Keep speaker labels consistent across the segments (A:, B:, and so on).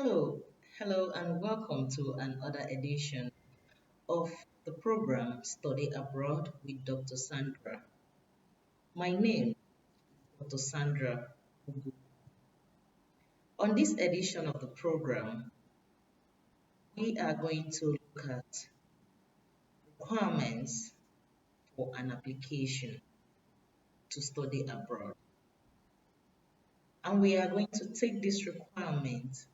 A: Hello, hello, and welcome to another edition of the program Study Abroad with Dr. Sandra. My name is Dr. Sandra Ugu. On this edition of the program, we are going to look at requirements for an application to study abroad. And we are going to take these requirements,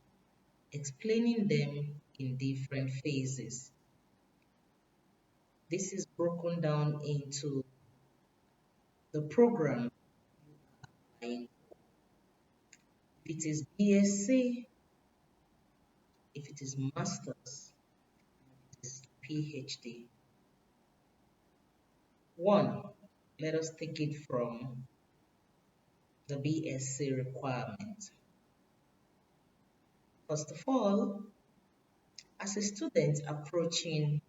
A: explaining them in different phases. This is broken down into the program like if it is BSc, if it is Masters, it is PhD. One, let us take it from the BSc requirement. First of all, as a student approaching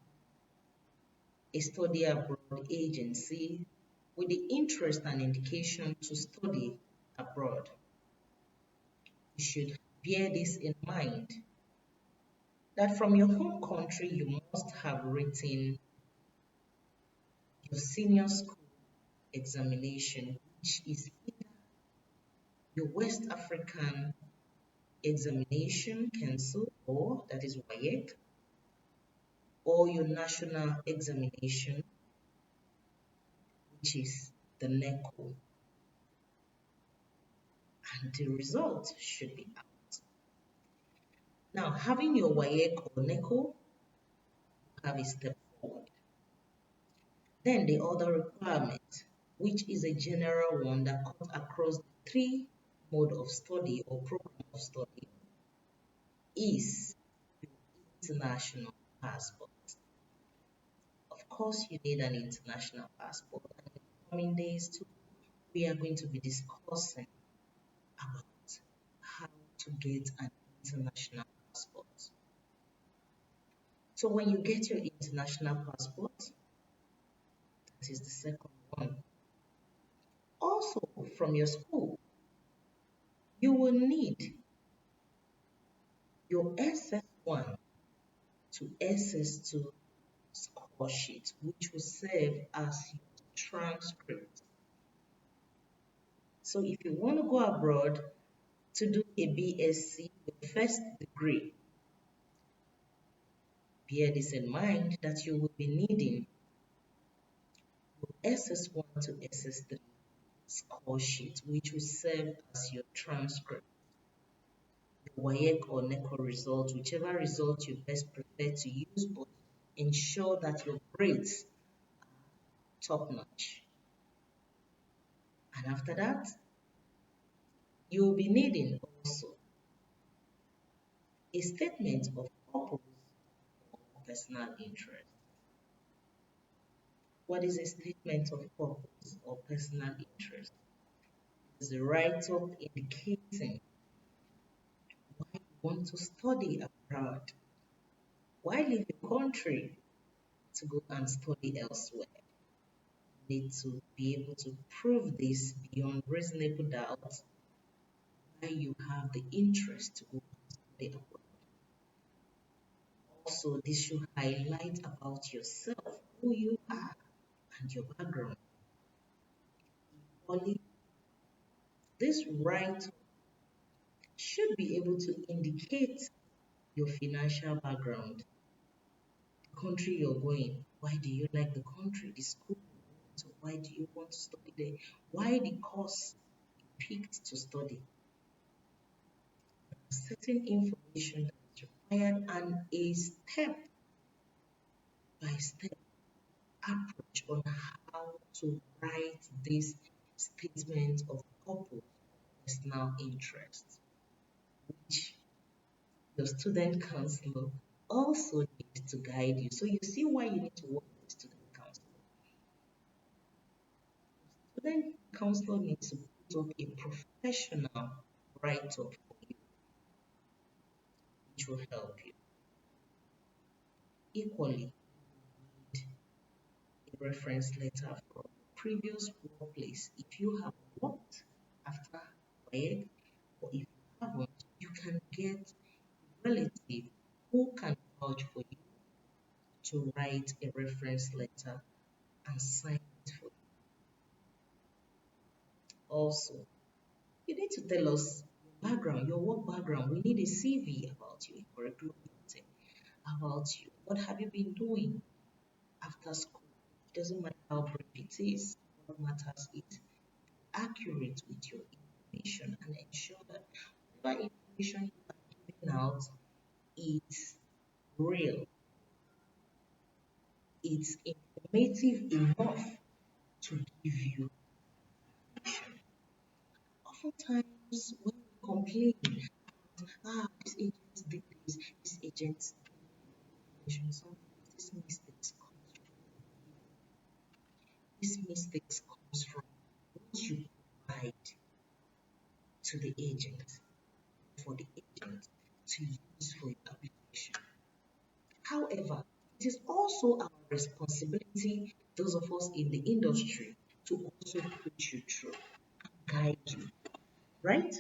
A: a study abroad agency with the interest and indication to study abroad, you should bear this in mind that from your home country you must have written your senior school examination, which is either your West African Examination Council, or that is WAEC, or your national examination, which is the NECO, and the result should be out. Now, having your WAEC or NECO, have a step forward. Then the other requirement, which is a general one that cuts across the three mode of study or program of study, is international passport. Of course, you need an international passport. And in the coming days, too, we are going to be discussing about how to get an international passport. So when you get your international passport, that is the second one. Also, from your school, you will need your SS1 to SS2 score sheet, which will serve as your transcript. So if you want to go abroad to do a BSc, your first degree, bear this in mind that you will be needing your SS1 to SS3 score sheet, which will serve as your transcript. Your WAEC or NECO result, whichever result you best prefer to use, but ensure that your grades are top notch. And after that, you will be needing also a statement of purpose or personal interest. What is a statement of purpose or personal interest? It is a write-up indicating why you want to study abroad, why leave your country to go and study elsewhere. You need to be able to prove this beyond reasonable doubt why you have the interest to go and study abroad. Also, this should highlight about yourself, who you are, and your background. Equally, this right should be able to indicate your financial background, the country you're going. Why do you like the country, the school? So why do you want to study there? Why the course you picked to study? Certain information that is required and a step-by-step approach on how to write this statement of purpose, personal interest, which your student counselor also needs to guide you. So you see why you need to work with the student counselor. Student counselor needs to put up a professional write-up for you, which will help you. Equally, you need a reference letter from previous workplace. If you have worked after WAEC, or if you haven't, you can get relative who can vouch for you to write a reference letter and sign it for you. Also, you need to tell us your background, your work background. We need a CV about you, a curriculum vitae about you. What have you been doing after school? It doesn't matter how brief it is. What matters is accurate with your information and ensure that whatever information you are giving out is real, it's informative enough to give you. Oftentimes, when we complain, this agent did this agent did information, sometimes these mistakes comes from what you provide to the agent for the agent to use for your application. However, it is also our responsibility, those of us in the industry, to also push you through, guide you, right?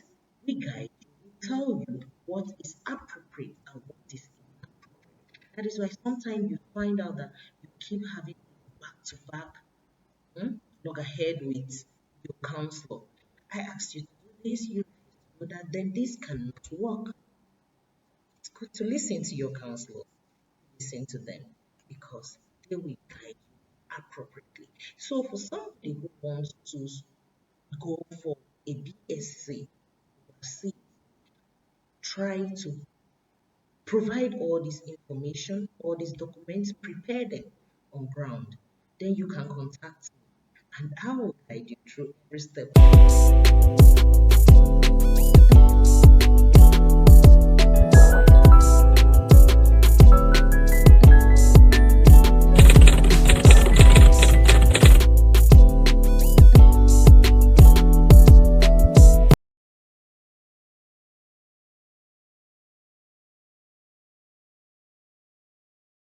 A: We guide you, we tell you what is appropriate and what is inappropriate. That is why sometimes you find out that you keep having back to back loggerhead with your counselor. I asked you to do this, you refuse to do that, then this cannot work. It's good to listen to your counselor, listen to them because they will guide you appropriately. So for somebody who wants to go for a BSc overseas, try to provide all this information, all these documents, prepare them on ground. Then you can contact me and I will guide you through every step.